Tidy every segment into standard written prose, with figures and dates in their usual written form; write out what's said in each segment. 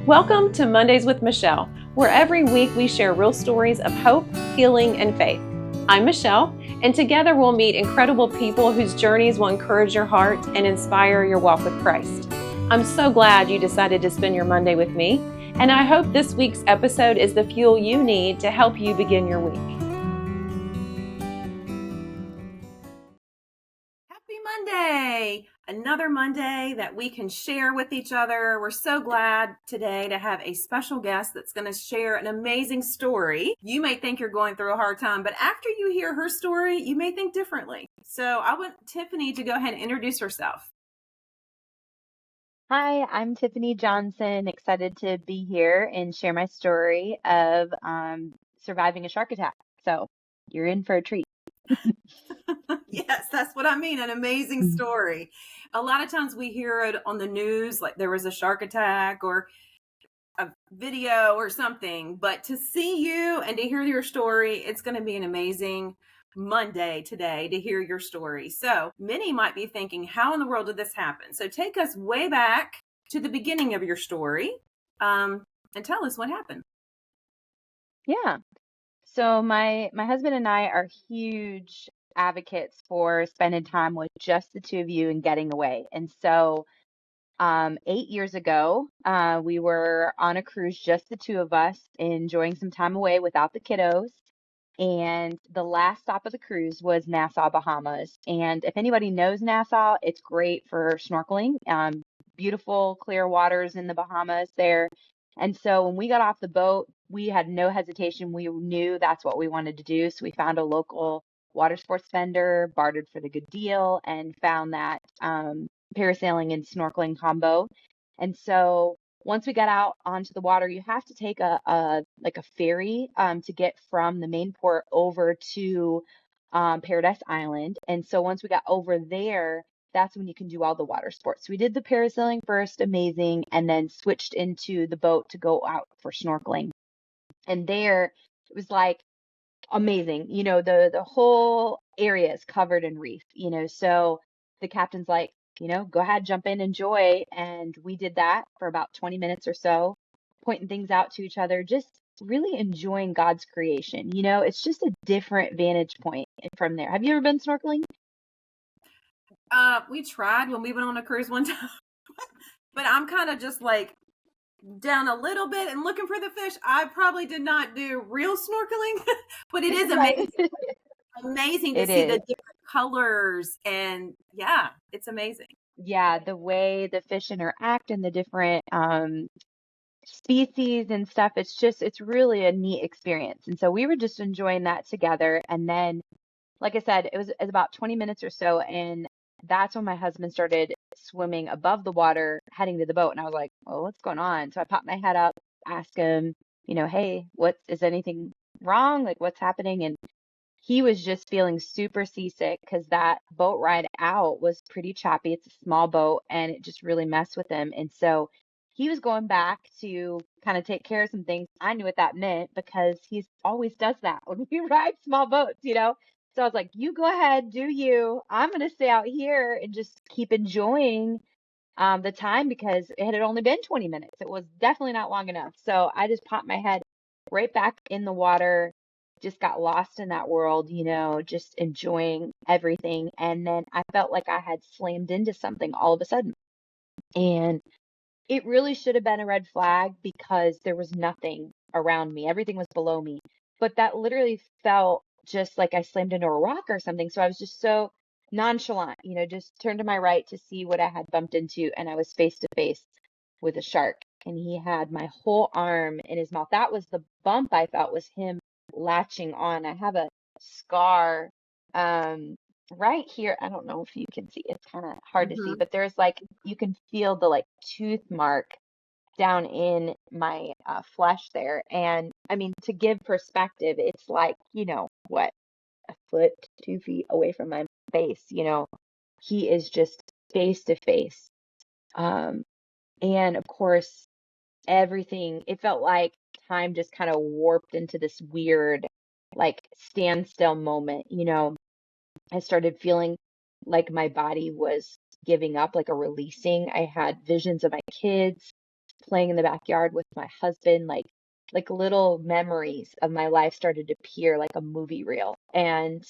Welcome to Mondays with Michelle, where every week we share real stories of hope, healing, and faith. I'm Michelle, and together we'll meet incredible people whose journeys will encourage your heart and inspire your walk with Christ. I'm so glad you decided to spend your Monday with me, and I hope this week's episode is the fuel you need to help you begin your week. Happy Monday! Another Monday that we can share with each other. We're so glad today to have a special guest that's going to share an amazing story. You may think you're going through a hard time, but after you hear her story, you may think differently. So I want Tiffany to go ahead and introduce herself. Hi, I'm Tiffany Johnson, excited to be here and share my story of surviving a shark attack. So you're in for a treat. Yes, that's what I mean. An amazing story. A lot of times we hear it on the news, like there was a shark attack or a video or something, but to see you and to hear your story, it's going to be an amazing Monday today to hear your story. So many might be thinking, how in the world did this happen? So take us way back to the beginning of your story and tell us what happened. Yeah. So my husband and I are huge advocates for spending time with just the two of you and getting away. And so 8 years ago, we were on a cruise, just the two of us, enjoying some time away without the kiddos. And the last stop of the cruise was Nassau, Bahamas. And if anybody knows Nassau, it's great for snorkeling. Beautiful, clear waters in the Bahamas there. And so when we got off the boat, we had no hesitation. We knew that's what we wanted to do. So we found a local water sports vendor, bartered for the good deal, and found that parasailing and snorkeling combo. And so once we got out onto the water, you have to take a ferry to get from the main port over to Paradise Island. And so once we got over there, that's when you can do all the water sports. So we did the parasailing first, amazing, and then switched into the boat to go out for snorkeling. And there it was like amazing. The whole area is covered in reef, so the captain's like, go ahead, jump in, enjoy. And we did that for about 20 minutes or so, pointing things out to each other, just really enjoying God's creation. It's just a different vantage point from there. Have you ever been snorkeling? We tried when we went on a cruise one time, but I'm kind of just like down a little bit and looking for the fish. I probably did not do real snorkeling, but it is amazing. Amazing to see the different colors, and yeah, it's amazing. Yeah, the way the fish interact and the different species and stuff, it's really a neat experience. And so we were just enjoying that together. And then, like I said, it was about 20 minutes or so, and that's when my husband started swimming above the water, heading to the boat. And I was like, well, what's going on? So I popped my head up, asked him, hey, is anything wrong? Like, what's happening? And he was just feeling super seasick because that boat ride out was pretty choppy. It's a small boat and it just really messed with him. And so he was going back to kind of take care of some things. I knew what that meant because he's always does that when we ride small boats. So I was like, you go ahead, do you. I'm going to stay out here and just keep enjoying the time because it had only been 20 minutes. It was definitely not long enough. So I just popped my head right back in the water, just got lost in that world, just enjoying everything. And then I felt like I had slammed into something all of a sudden. And it really should have been a red flag because there was nothing around me. Everything was below me. But that literally felt just like I slammed into a rock or something. So I was just so nonchalant, just turned to my right to see what I had bumped into. And I was face to face with a shark. And he had my whole arm in his mouth. That was the bump I felt, was him latching on. I have a scar right here. I don't know if you can see. It's kind of hard to see, but there's like, you can feel the like tooth mark down in my flesh there. And I mean, to give perspective, it's like, what, a foot, 2 feet away from my face. He is just face to face. And of course, everything, it felt like time just kind of warped into this weird, like, standstill moment. I started feeling like my body was giving up, like a releasing. I had visions of my kids playing in the backyard with my husband, like little memories of my life started to appear like a movie reel. And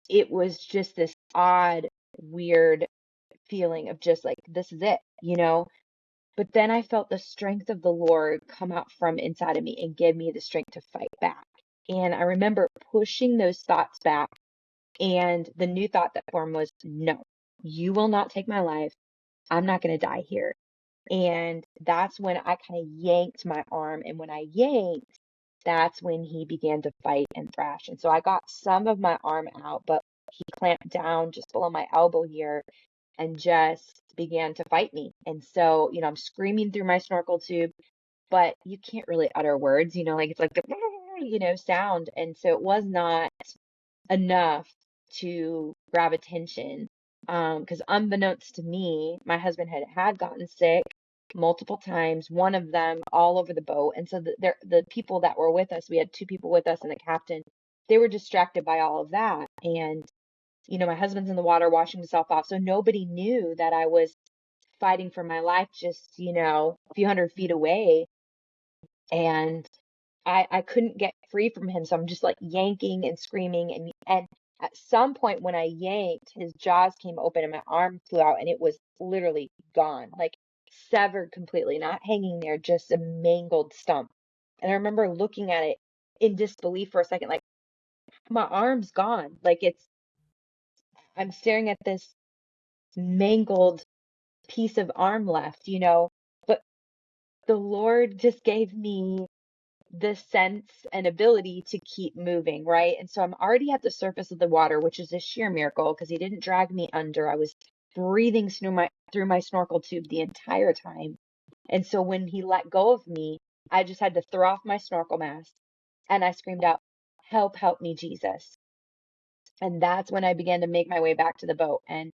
it was just this odd, weird feeling of just like, this is it, you know? But then I felt the strength of the Lord come out from inside of me and give me the strength to fight back. And I remember pushing those thoughts back. And the new thought that formed was, no, you will not take my life. I'm not going to die here. And that's when I kind of yanked my arm. And when I yanked, that's when he began to fight and thrash. And so I got some of my arm out, but he clamped down just below my elbow here and just began to fight me. And so, I'm screaming through my snorkel tube, but you can't really utter words, like it's like the, sound. And so it was not enough to grab attention. Because unbeknownst to me, my husband had gotten sick multiple times, one of them all over the boat. And so the people that were with us, we had two people with us and the captain, they were distracted by all of that. And, my husband's in the water washing himself off. So nobody knew that I was fighting for my life just, a few hundred feet away. And I couldn't get free from him. So I'm just like yanking and screaming. And at some point when I yanked, his jaws came open and my arm flew out and it was literally gone, like severed completely, not hanging there, just a mangled stump. And I remember looking at it in disbelief for a second, like my arm's gone. Like I'm staring at this mangled piece of arm left, but the Lord just gave me the sense and ability to keep moving, right? And so I'm already at the surface of the water, which is a sheer miracle because he didn't drag me under. I was breathing through my snorkel tube the entire time. And so when he let go of me, I just had to throw off my snorkel mask and I screamed out, help me, Jesus. And that's when I began to make my way back to the boat. And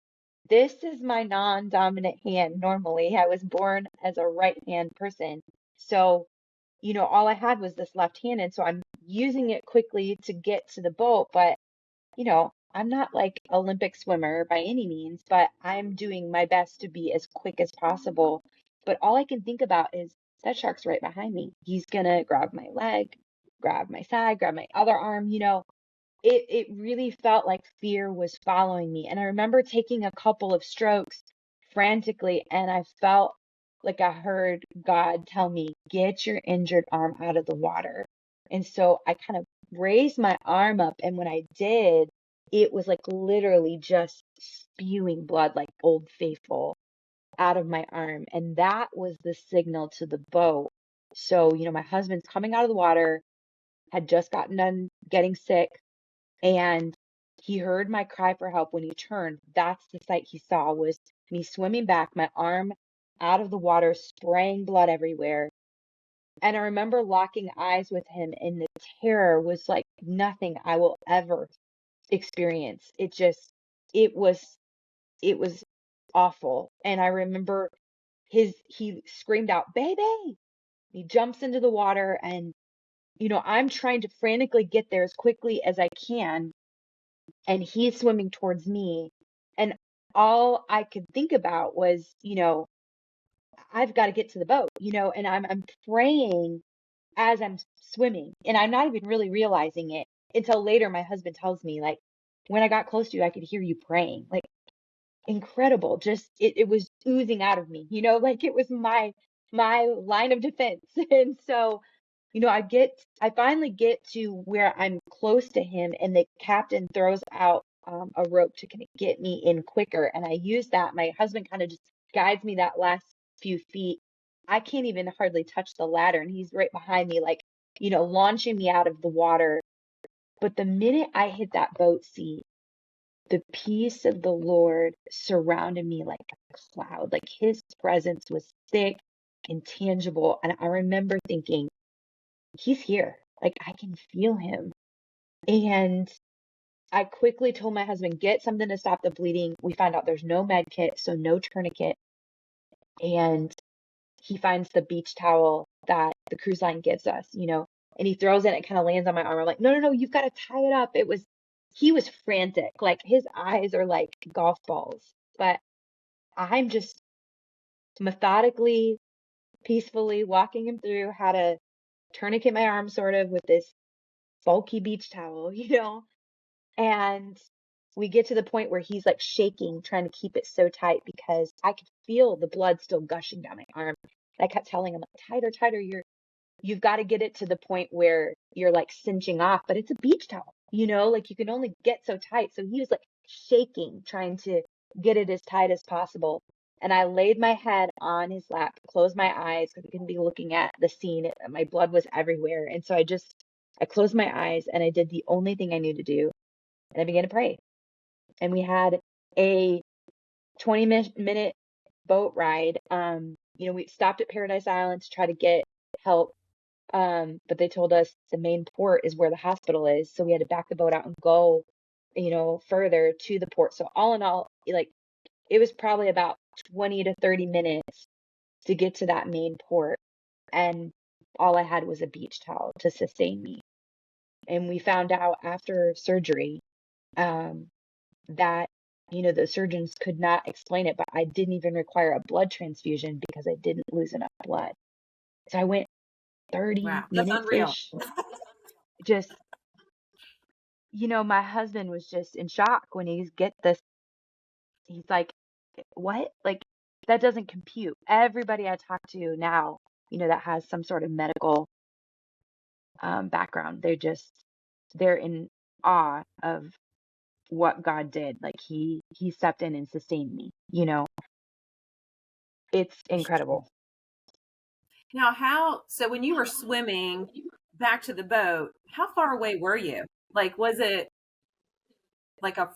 this is my non-dominant hand. Normally, I was born as a right hand person. So all I had was this left hand. And so I'm using it quickly to get to the boat. But, I'm not like Olympic swimmer by any means, but I'm doing my best to be as quick as possible. But all I can think about is that shark's right behind me. He's going to grab my leg, grab my side, grab my other arm. It really felt like fear was following me. And I remember taking a couple of strokes frantically, and I felt like I heard God tell me, get your injured arm out of the water. And so I kind of raised my arm up, and when I did, it was like literally just spewing blood like Old Faithful out of my arm. And that was the signal to the boat. So, my husband's coming out of the water, had just gotten done getting sick, and he heard my cry for help. When he turned, that's the sight he saw, was me swimming back, my arm out of the water, spraying blood everywhere. And I remember locking eyes with him, and the terror was like nothing I will ever experience. It was, it was awful. And I remember he screamed out, baby. He jumps into the water, and, I'm trying to frantically get there as quickly as I can, and he's swimming towards me. And all I could think about was, I've got to get to the boat, and I'm praying as I'm swimming, and I'm not even really realizing it until later. My husband tells me, like, when I got close to you, I could hear you praying. Like, incredible. Just it was oozing out of me, like it was my line of defense. And so, I finally get to where I'm close to him, and the captain throws out a rope to kind of get me in quicker. And I use that. My husband kind of just guides me that last few feet. I can't even hardly touch the ladder, and he's right behind me, like, launching me out of the water. But the minute I hit that boat seat, the peace of the Lord surrounded me like a cloud. Like his presence was thick and tangible. And I remember thinking, he's here. Like I can feel him. And I quickly told my husband, get something to stop the bleeding. We find out there's no med kit, so no tourniquet. And he finds the beach towel that the cruise line gives us, and he throws it and it kind of lands on my arm. I'm like, no, you've got to tie it up. He was frantic. Like his eyes are like golf balls, but I'm just methodically peacefully walking him through how to tourniquet my arm sort of with this bulky beach towel, and we get to the point where he's like shaking, trying to keep it so tight because I could feel the blood still gushing down my arm. And I kept telling him, like, tighter, tighter, you've got to get it to the point where you're like cinching off, but it's a beach towel, like you can only get so tight. So he was like shaking, trying to get it as tight as possible. And I laid my head on his lap, closed my eyes because I couldn't be looking at the scene. My blood was everywhere. And so I closed my eyes and I did the only thing I knew to do. And I began to pray. And we had a 20-minute boat ride. We stopped at Paradise Island to try to get help. But they told us the main port is where the hospital is. So we had to back the boat out and go, further to the port. So all in all, like it was probably about 20 to 30 minutes to get to that main port. And all I had was a beach towel to sustain me. And we found out after surgery, that, the surgeons could not explain it, but I didn't even require a blood transfusion because I didn't lose enough blood. So I went 30 Wow, that's unreal. minutes-ish. Just, my husband was just in shock when get this. He's like, what? Like, that doesn't compute. Everybody I talk to now, that has some sort of medical background, they're in awe of what God did. Like he stepped in and sustained me, It's incredible. Now, so when you were swimming back to the boat, how far away were you? Like, was it like a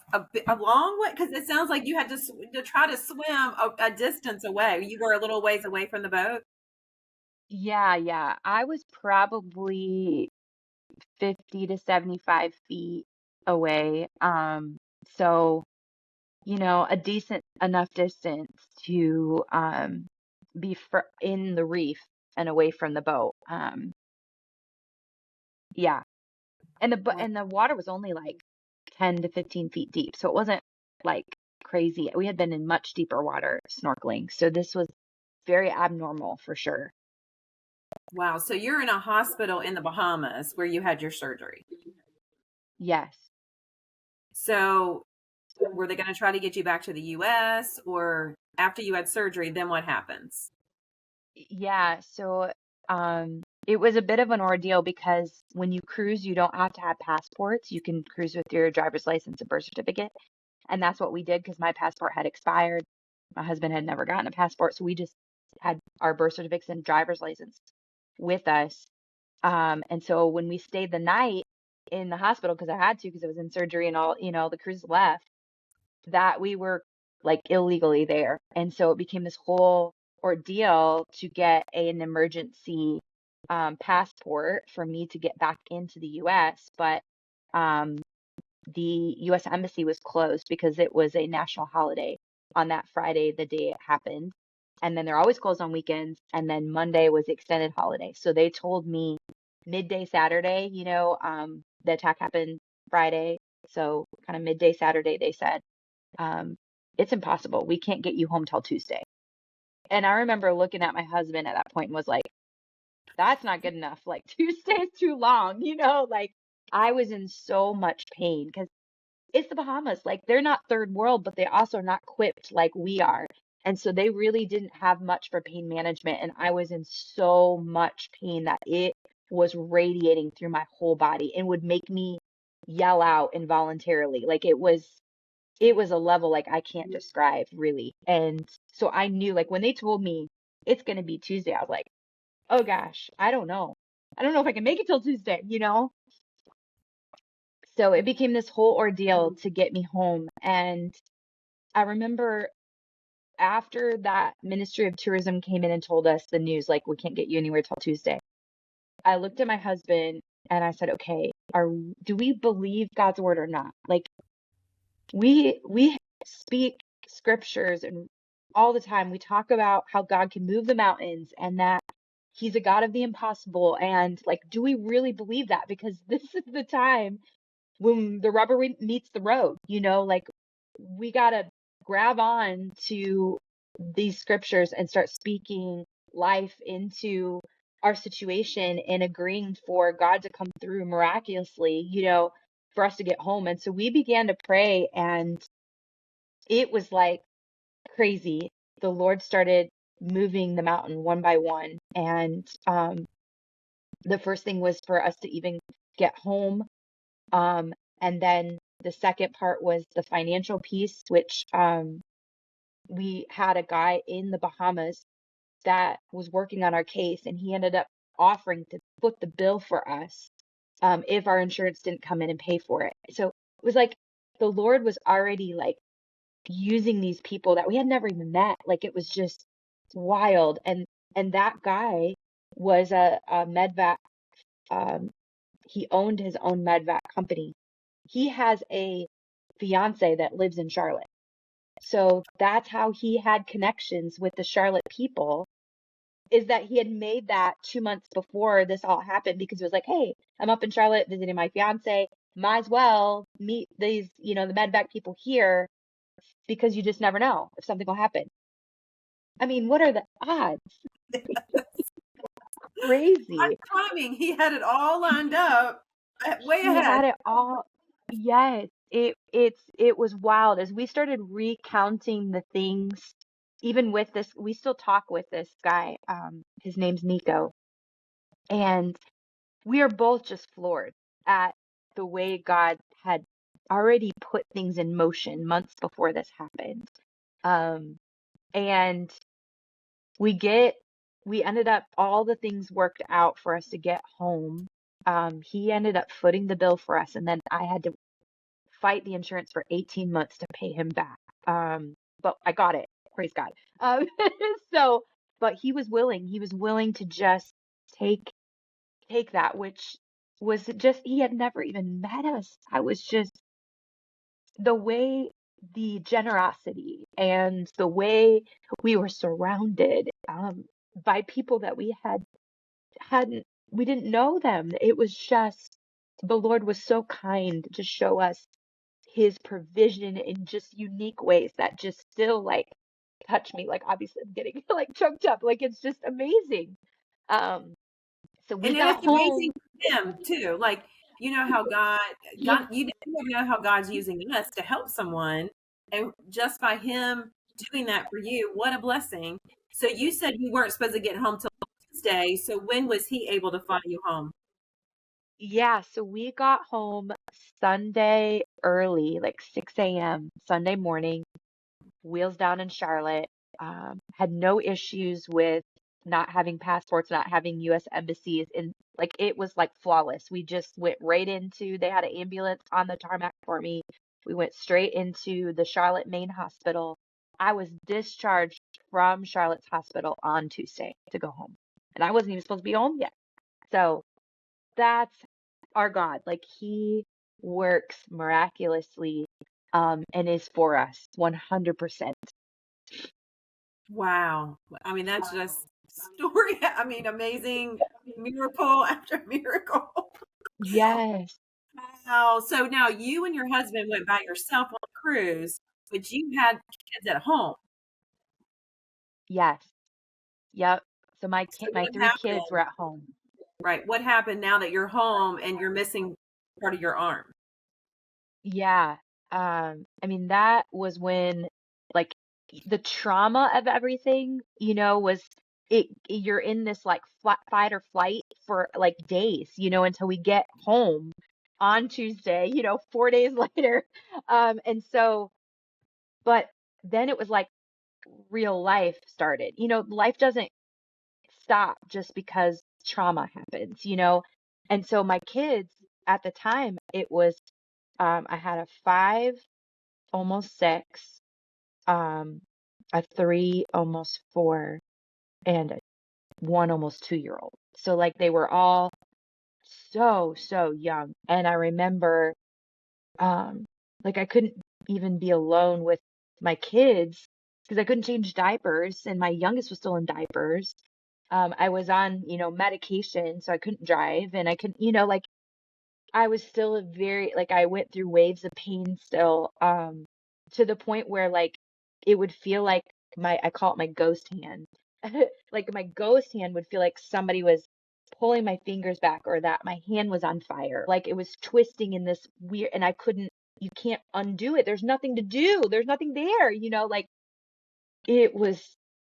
long way? Because it sounds like you had to try to swim a distance away. You were a little ways away from the boat. Yeah. I was probably 50 to 75 feet away. So, a decent enough distance to be in the reef and away from the boat. Yeah. Wow. And the water was only like 10 to 15 feet deep. So it wasn't like crazy. We had been in much deeper water snorkeling. So this was very abnormal for sure. Wow. So you're in a hospital in the Bahamas where you had your surgery. Yes. So were they going to try to get you back to the US, or after you had surgery, then what happens? Yeah. So it was a bit of an ordeal because when you cruise, you don't have to have passports. You can cruise with your driver's license and birth certificate. And that's what we did because my passport had expired. My husband had never gotten a passport. So we just had our birth certificates and driver's license with us. And so when we stayed the night in the hospital, because I had to, because I was in surgery and all, the cruise left, that we were like illegally there. And so it became this whole ordeal to get an emergency passport for me to get back into the US. But um, the US Embassy was closed because it was a national holiday on that Friday, the day it happened. And then they're always closed on weekends. And then Monday was extended holiday. So they told me midday Saturday, the attack happened Friday. So kind of midday Saturday, they said, um, it's impossible. We can't get you home till Tuesday. And I remember looking at my husband at that point and was like, that's not good enough. Like Tuesday is too long, like I was in so much pain because it's the Bahamas. Like they're not third world, but they also are not equipped like we are. And so they really didn't have much for pain management. And I was in so much pain that it was radiating through my whole body and would make me yell out involuntarily. Like it was a level like I can't describe really. And so I knew like when they told me it's going to be Tuesday, I was like, oh gosh, I don't know. I don't know if I can make it till Tuesday. So it became this whole ordeal to get me home. And I remember after that Ministry of Tourism came in and told us the news, like, we can't get you anywhere till Tuesday. I looked at my husband and I said, okay, do we believe God's word or not? Like we speak scriptures and all the time we talk about how God can move the mountains and that he's a God of the impossible. And like, do we really believe that? Because this is the time when the rubber meets the road, like we got to grab on to these scriptures and start speaking life into our situation and agreeing for God to come through miraculously, for us to get home. And so we began to pray, and it was like crazy. The Lord started moving the mountain one by one. And the first thing was for us to even get home. And then the second part was the financial piece, which we had a guy in the Bahamas that was working on our case, and he ended up offering to foot the bill for us if our insurance didn't come in and pay for it. So it was like the Lord was already like using these people that we had never even met. Like it was just wild. And that guy was a medvac. He owned his own medvac company. He has a fiance that lives in Charlotte. So that's how he had connections with the Charlotte people, is that he had made that 2 months before this all happened, because it was like, hey, I'm up in Charlotte visiting my fiance. Might as well meet these, the medvac people here, because you just never know if something will happen. I mean, what are the odds? Crazy. What timing. He had it all lined up way He ahead. had it all. Yes, it was wild as we started recounting the things. Even with this, we still talk with this guy. His name's Nico, and we are both just floored at the way God had already put things in motion months before this happened. And we ended up, all the things worked out for us to get home. He ended up footing the bill for us, and then I had to fight the insurance for 18 months to pay him back. But I got it. Praise God. Um, so, but he was willing to just take that, which was just, he had never even met us. I was just, the way, the generosity and the way we were surrounded by people that hadn't we didn't know them. It was just, the Lord was so kind to show us his provision in just unique ways that just still like touch me. Like obviously I'm getting like choked up. Like it's just amazing. Um so we And then got it's amazing home. for him too. Like, how God, Yeah. you never know how God's using us to help someone. And just by him doing that for you, what a blessing. So you said you weren't supposed to get home till Tuesday. So when was he able to fly you home? Yeah, so we got home Sunday early, like 6 a.m. Sunday morning, wheels down in Charlotte. Had no issues with not having passports, not having US embassies, and like it was like flawless. We just went right into, they had an ambulance on the tarmac for me. We went straight into the Charlotte main hospital. I was discharged from Charlotte's hospital on Tuesday to go home. And I wasn't even supposed to be home yet. So that's our God. Like he works miraculously and is for us 100%. Wow. I mean, that's just story. I mean, amazing miracle after miracle. Yes. Wow. So now you and your husband went by yourself on a cruise, but you had kids at home. Yes. Yep. So So my what three kids were happened? at home. Right. What happened now that you're home and you're missing part of your arm? Yeah. I mean, that was when like the trauma of everything, was you're in this like fight or flight for like days, until we get home on Tuesday, 4 days later. And so, but then it was like real life started. Life doesn't stop just because trauma happens. And so my kids at the time, it was, I had a 5, almost 6, um, a 3, almost 4, and a 1, almost 2-year-old. So like they were all so young. And I remember, um, like I couldn't even be alone with my kids because I couldn't change diapers, and my youngest was still in diapers. I was on, medication, so I couldn't drive, and I couldn't, like I was still a very, like I went through waves of pain still, to the point where like it would feel like I call it my ghost hand. like my ghost hand would feel like somebody was pulling my fingers back or that my hand was on fire. Like it was twisting in this weird, and I couldn't, you can't undo it. There's nothing to do. There's nothing there, like it was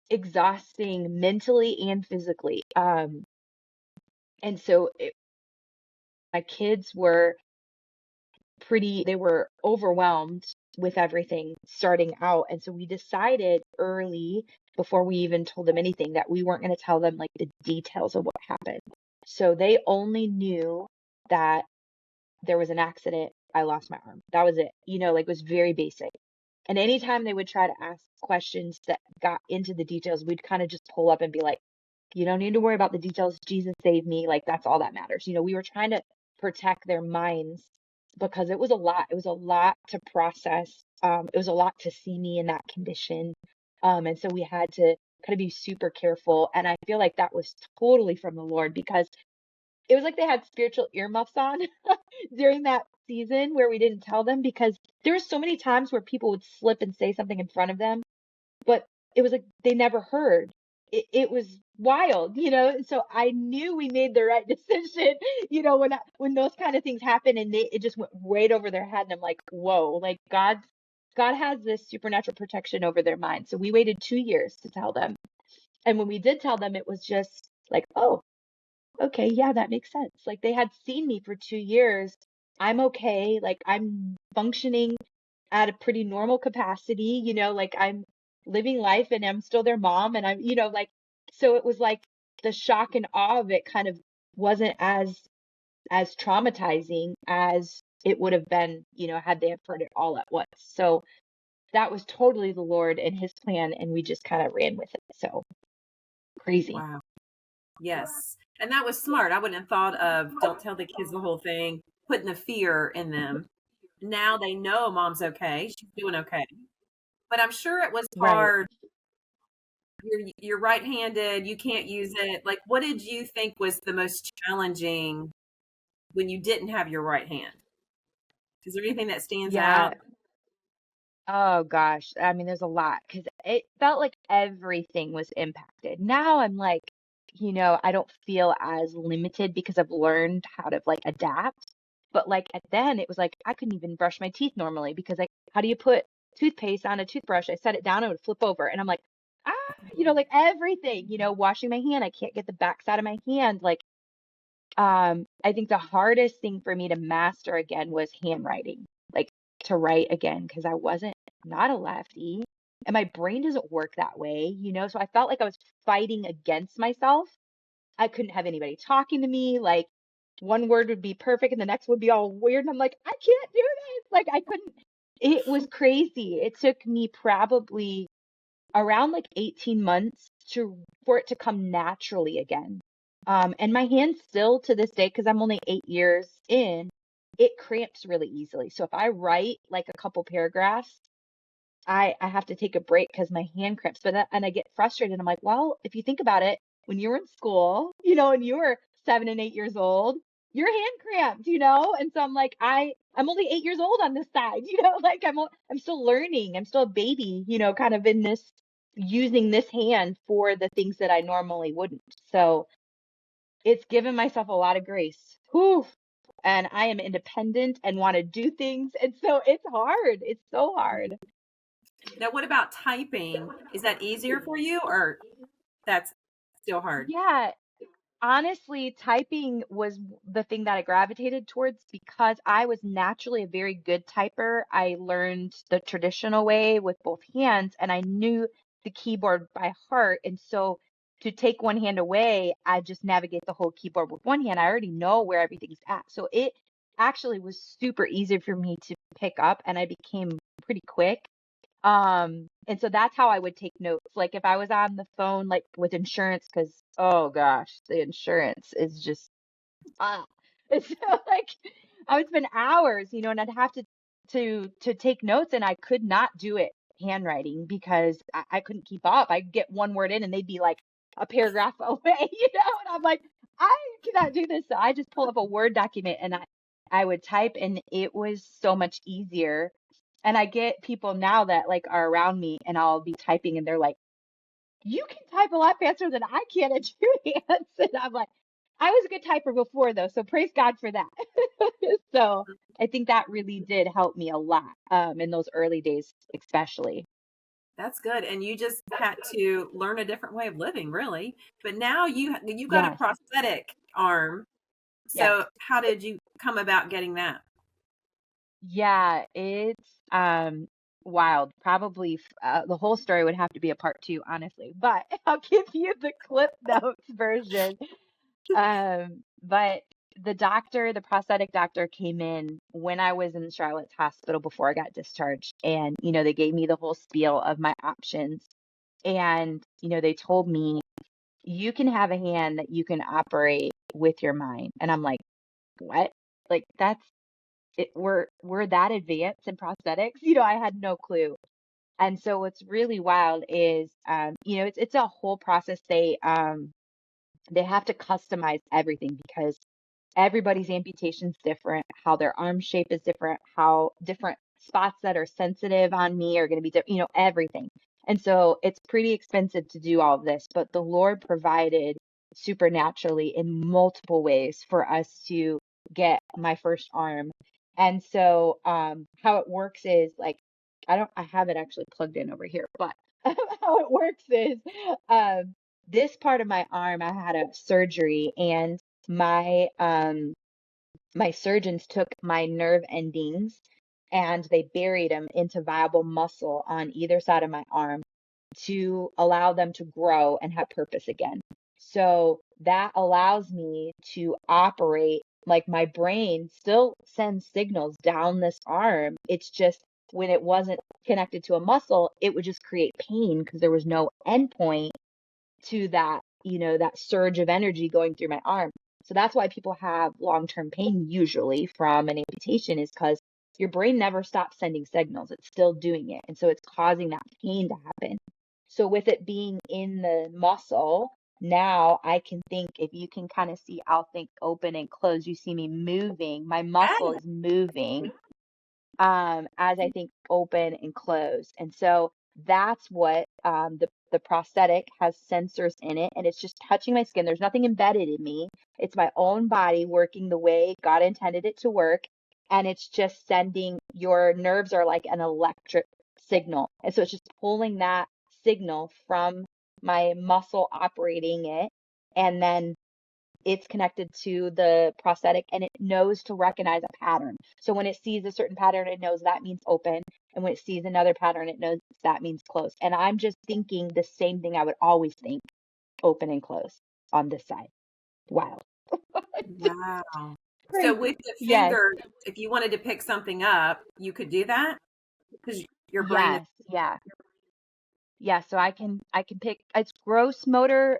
exhausting mentally and physically. And so my kids were they were overwhelmed with everything starting out. And so we decided early, before we even told them anything, that we weren't going to tell them like the details of what happened. So they only knew that there was an accident. I lost my arm. That was it. Like it was very basic. And anytime they would try to ask questions that got into the details, we'd kind of just pull up and be like, you don't need to worry about the details. Jesus saved me. Like that's all that matters. We were trying to protect their minds because it was a lot. It was a lot to process. It was a lot to see me in that condition. And so we had to kind of be super careful. And I feel like that was totally from the Lord, because it was like they had spiritual earmuffs on during that season where we didn't tell them, because there were so many times where people would slip and say something in front of them, but it was like they never heard. It was wild, and so I knew we made the right decision, when those kind of things happen, and it just went right over their head, and I'm like, whoa, like God has this supernatural protection over their mind. So we waited 2 years to tell them, and when we did tell them, it was just like, oh, okay, yeah, that makes sense. Like they had seen me for 2 years. I'm okay. Like I'm functioning at a pretty normal capacity, like I'm living life and I'm still their mom, and I'm, like, so it was like the shock and awe of it kind of wasn't as traumatizing as it would have been, had they have heard it all at once. So that was totally the Lord and his plan, and we just kind of ran with it. So crazy. Wow. Yes. And that was smart. I wouldn't have thought of don't tell the kids the whole thing, putting the fear in them. Now they know mom's okay. She's doing okay. But I'm sure it was Right. hard. You're right-handed, you can't use it. Like, what did you think was the most challenging when you didn't have your right hand? Is there anything that stands Yeah. out? Oh gosh. I mean, there's a lot, because it felt like everything was impacted. Now I'm like, I don't feel as limited because I've learned how to like adapt. But like at then it was like I couldn't even brush my teeth normally, because like how do you put toothpaste on a toothbrush? I set it down, it would flip over, and I'm like, ah, like everything, washing my hand, I can't get the backside of my hand. Like I think the hardest thing for me to master again was handwriting, like to write again, because I wasn't not a lefty, and my brain doesn't work that way, So I felt like I was fighting against myself. I couldn't have anybody talking to me. Like one word would be perfect and the next would be all weird. And I'm like, I can't do this. Like I couldn't. It was crazy. It took me probably around like 18 months for it to come naturally again. And my hand still to this day, because I'm only 8 years in, it cramps really easily. So if I write like a couple paragraphs, I have to take a break because my hand cramps. And I get frustrated. I'm like, well, if you think about it, when you were in school, and you were 7 and 8 years old, your hand cramped, And so I'm like, I'm only 8 years old on this side, like I'm still learning. I'm still a baby, kind of in this using this hand for the things that I normally wouldn't. So it's given myself a lot of grace. Whew. And I am independent and want to do things. And so it's hard. It's so hard. Now, what about typing? Is that easier for you or that's still hard? Yeah, honestly, typing was the thing that I gravitated towards, because I was naturally a very good typer. I learned the traditional way with both hands, and I knew the keyboard by heart. And so to take one hand away, I just navigate the whole keyboard with one hand. I already know where everything's at. So it actually was super easy for me to pick up, and I became pretty quick. And so that's how I would take notes. Like if I was on the phone, like with insurance, because oh gosh, the insurance is just ah. It's so like I would spend hours, and I'd have to take notes, and I could not do it handwriting because I couldn't keep up. I'd get one word in and they'd be like a paragraph away, and I'm like, I cannot do this. So I just pull up a Word document and I would type, and it was so much easier. And I get people now that like are around me, and I'll be typing and they're like, you can type a lot faster than I can at two hands. And I'm like, I was a good typer before though, so praise God for that. So I think that really did help me a lot in those early days, especially. That's good. And you just had to learn a different way of living, really. But now you got a Yes, prosthetic arm. yes. So how did you come about getting that? Yeah, it's wild. Probably the whole story would have to be a part two, honestly. But I'll give you the Clip Notes version. But the doctor, the prosthetic doctor came in when I was in Charlotte's hospital before I got discharged. And, they gave me the whole spiel of my options. And, they told me, you can have a hand that you can operate with your mind. And I'm like, what? Like that's it, we're that advanced in prosthetics? I had no clue. And so what's really wild is, it's a whole process. They have to customize everything because everybody's amputation's different, how their arm shape is different, how different spots that are sensitive on me are going to be different, everything. And so it's pretty expensive to do all of this, but the Lord provided supernaturally in multiple ways for us to get my first arm. And so how it works is like I have it actually plugged in over here, but how it works is um this part of my arm, I had a surgery, and my surgeons took my nerve endings and they buried them into viable muscle on either side of my arm to allow them to grow and have purpose again. So that allows me to operate like my brain still sends signals down this arm. It's just when it wasn't connected to a muscle, it would just create pain because there was no endpoint to that, that surge of energy going through my arm. So that's why people have long-term pain usually from an amputation, is because your brain never stops sending signals. It's still doing it. And so it's causing that pain to happen. So with it being in the muscle, now I can think, if you can kind of see, I'll think open and close. You see me moving. My muscle Yeah. is moving as I think open and close. And so that's what the prosthetic has sensors in it, and it's just touching my skin. There's nothing embedded in me. It's my own body working the way God intended it to work. And it's just sending, your nerves are like an electric signal. And so it's just pulling that signal from my muscle operating it. And then it's connected to the prosthetic and it knows to recognize a pattern. So when it sees a certain pattern, it knows that means open. And when it sees another pattern, it knows that means closed. And I'm just thinking the same thing I would always think, open and close on this side. Wow. Wow. So with Crazy. the Yes. finger, if you wanted to pick something up, you could do that because your brain is. Yes. Yeah. Yeah, so I can pick, it's gross motor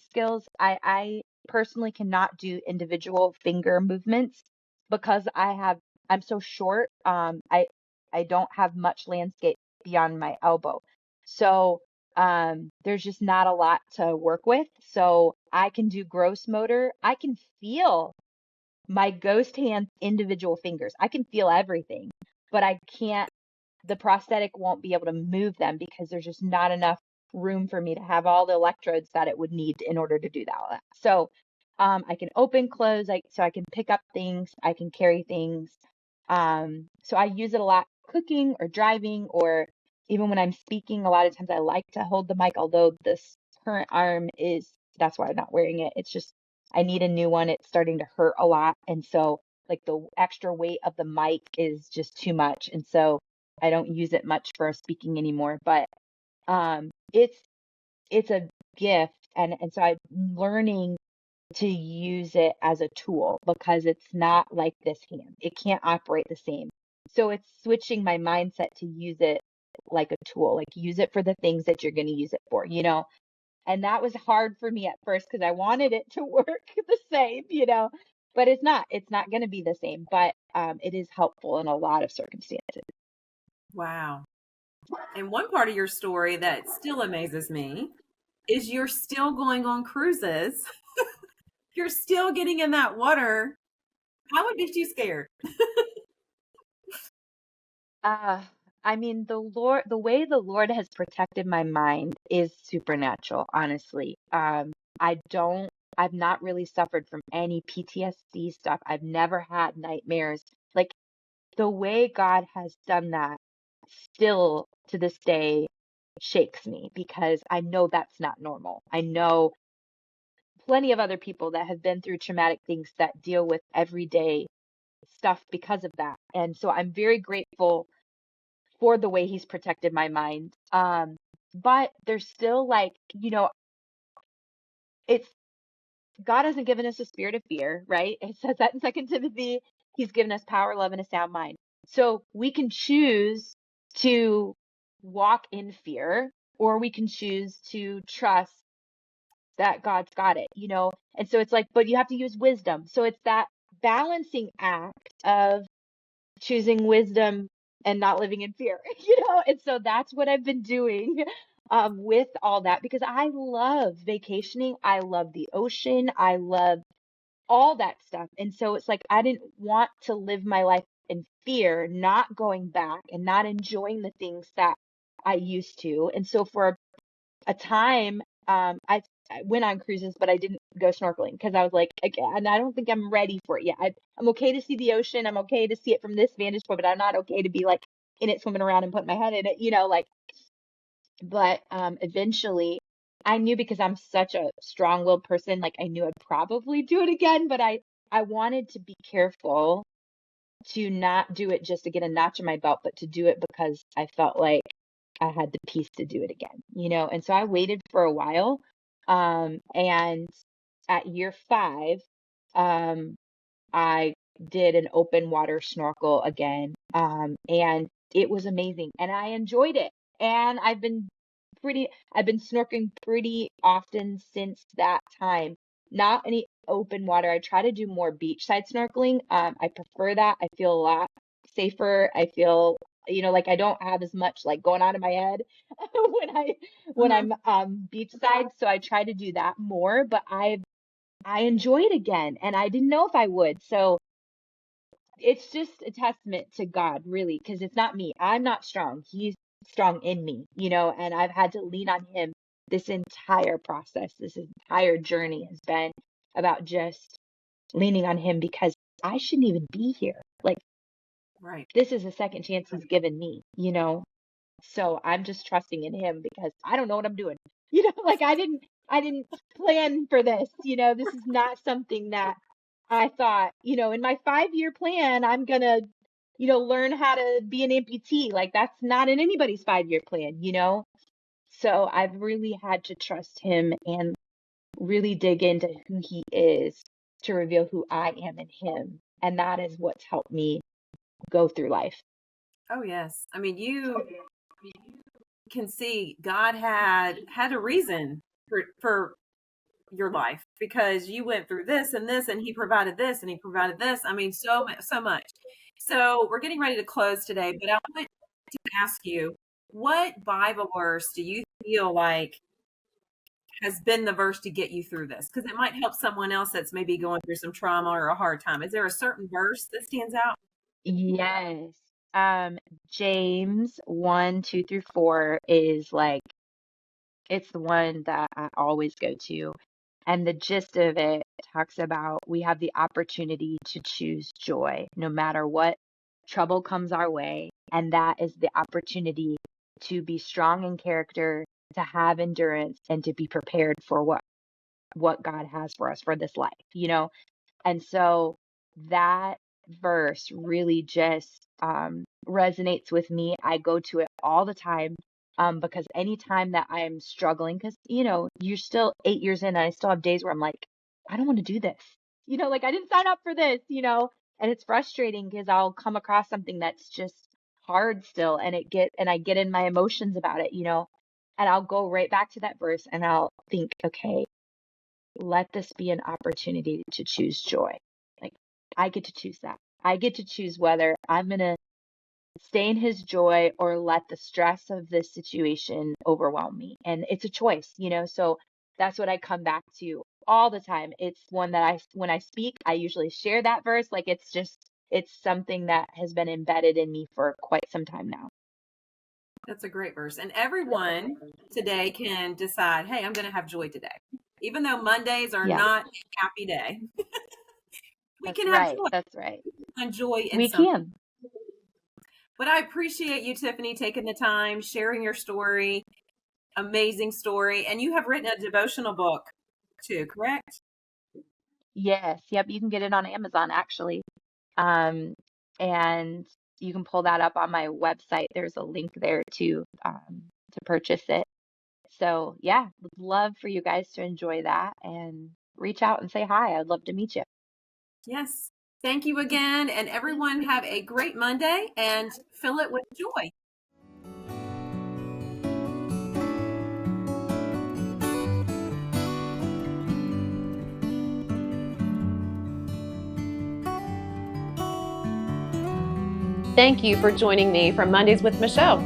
skills. I personally cannot do individual finger movements because I'm so short. I don't have much landscape beyond my elbow. So there's just not a lot to work with. So I can do gross motor. I can feel my ghost hand individual fingers. I can feel everything, but I can't, the prosthetic won't be able to move them because there's just not enough room for me to have all the electrodes that it would need in order to do that. So I can open, close, so I can pick up things, I can carry things. So I use it a lot cooking or driving, or even when I'm speaking. A lot of times I like to hold the mic, although this current arm is, that's why I'm not wearing it. It's just, I need a new one. It's starting to hurt a lot. And so like the extra weight of the mic is just too much. And so I don't use it much for speaking anymore, but it's a gift, and so I'm learning to use it as a tool because it's not like this hand. It can't operate the same. So it's switching my mindset to use it like a tool, like use it for the things that you're going to use it for. And that was hard for me at first because I wanted it to work the same. But it's not going to be the same, but it is helpful in a lot of circumstances. Wow. And one part of your story that still amazes me is you're still going on cruises. You're still getting in that water. How would get you scared? I mean, the way the Lord has protected my mind is supernatural, honestly. I don't, I've not really suffered from any PTSD stuff. I've never had nightmares. Like the way God has done that still to this day shakes me because I know that's not normal. I know plenty of other people that have been through traumatic things that deal with everyday stuff because of that. And so I'm very grateful for the way he's protected my mind. But there's still like, it's God hasn't given us a spirit of fear, right? It says that in Second Timothy. He's given us power, love, and a sound mind. So we can choose to walk in fear, or we can choose to trust that God's got it. And so it's like, but you have to use wisdom. So it's that balancing act of choosing wisdom and not living in fear. And so that's what I've been doing with all that because I love vacationing. I love the ocean. I love all that stuff. And so it's like I didn't want to live my life in fear, not going back and not enjoying the things that I used to. And so for a time, I went on cruises, but I didn't go snorkeling because I was like, again, I don't think I'm ready for it yet. I'm okay to see the ocean. I'm okay to see it from this vantage point, but I'm not okay to be like in it, swimming around and putting my head in it, like, but eventually I knew because I'm such a strong-willed person, like I knew I'd probably do it again, but I wanted to be careful to not do it just to get a notch in my belt, but to do it because I felt like I had the peace to do it again. And so I waited for a while. And at year 5, um, I did an open water snorkel again. And it was amazing and I enjoyed it. And I've been snorkeling pretty often since that time. Not any open water. I try to do more beachside snorkeling. I prefer that. I feel a lot safer. I feel, like I don't have as much like going on in my head when Mhm. I'm beachside. So I try to do that more, but I enjoy it again and I didn't know if I would. So it's just a testament to God, really, because it's not me. I'm not strong. He's strong in me, and I've had to lean on him this entire process. This entire journey has been about just leaning on him because I shouldn't even be here. Like, Right. this is a second chance he's given me. So I'm just trusting in him because I don't know what I'm doing. Like I didn't plan for this. This is not something that I thought, in my 5-year plan, I'm gonna, learn how to be an amputee. Like that's not in anybody's 5-year plan. So I've really had to trust him and really dig into who he is to reveal who I am in him. And that is what's helped me go through life. Oh yes. I mean, you can see God had a reason for your life because you went through this and he provided this and he provided this. I mean, so much. So we're getting ready to close today, but I want to ask you, what Bible verse do you feel like has been the verse to get you through this? Because it might help someone else that's maybe going through some trauma or a hard time. Is there a certain verse that stands out? Yes. Um, James 1, 2 through 4 is like, it's the one that I always go to. And the gist of it talks about we have the opportunity to choose joy no matter what trouble comes our way. And that is the opportunity to be strong in character, to have endurance, and to be prepared for what God has for us for this life. And so that verse really just resonates with me. I go to it all the time because anytime that I am struggling, because, you're still 8 years in and I still have days where I'm like, I don't want to do this. Like I didn't sign up for this. And it's frustrating because I'll come across something that's just hard still and I get in my emotions about it. And I'll go right back to that verse and I'll think, okay, let this be an opportunity to choose joy. Like I get to choose that. I get to choose whether I'm going to stay in his joy or let the stress of this situation overwhelm me. And it's a choice. So that's what I come back to all the time. It's one that when I speak, I usually share that verse. Like it's something that has been embedded in me for quite some time now. That's a great verse. And everyone today can decide, hey, I'm going to have joy today. Even though Mondays are Yeah, not a happy day, we that's can have right. joy That's right. and joy in We some. can. But I appreciate you, Tiffany, taking the time, sharing your story. Amazing story. And you have written a devotional book too, correct? Yes. Yep. You can get it on Amazon actually. Um, and you can pull that up on my website. There's a link there to purchase it. So yeah, would love for you guys to enjoy that and reach out and say hi. I'd love to meet you. Yes. Thank you again. And everyone have a great Monday and fill it with joy. Thank you for joining me for Mondays with Michelle.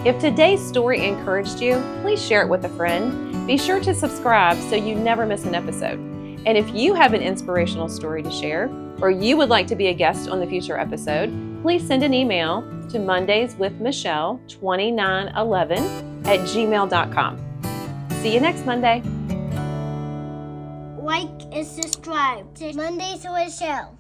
If today's story encouraged you, please share it with a friend. Be sure to subscribe so you never miss an episode. And if you have an inspirational story to share, or you would like to be a guest on the future episode, please send an email to mondayswithmichelle2911@gmail.com. See you next Monday. Like and subscribe to Mondays with Michelle.